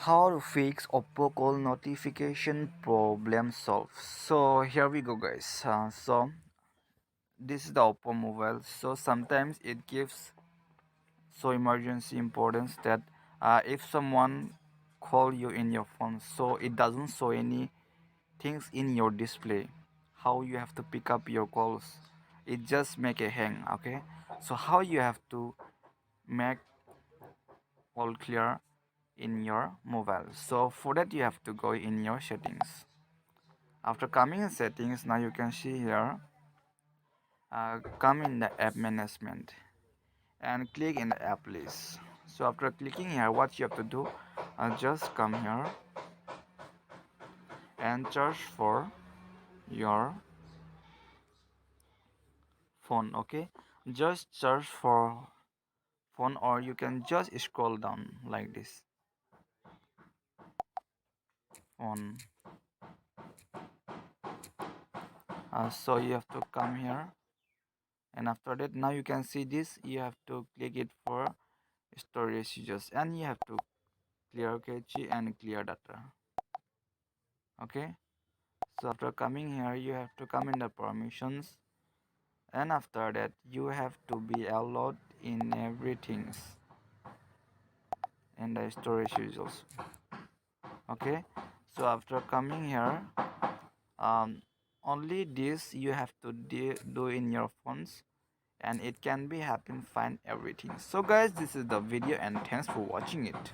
How to fix Oppo call notification problem solved. So here we go, guys. So this is the Oppo mobile. So sometimes it gives so emergency importance that if someone call you in your phone, so it doesn't show any things in your display. How you have to pick up your calls? It just make a hang. Okay. So how you have to make all clear in your mobile? So for that you have to go in your settings. After coming in settings, now you can see here, come in the app management and click in the app list. So after clicking here, what you have to do, just come here and search for your phone. Okay, just search for phone, or you can just scroll down like this on. So you have to come here, and after that now you can see this, you have to click it for storage users, and you have to clear cache and clear data. Okay, so after coming here you have to come in the permissions, and after that you have to be allowed in everything in the storage users. Okay, so after coming here, um only this you have to do in your phones, and it can be happen fine everything. So guys, this is the video and thanks for watching it.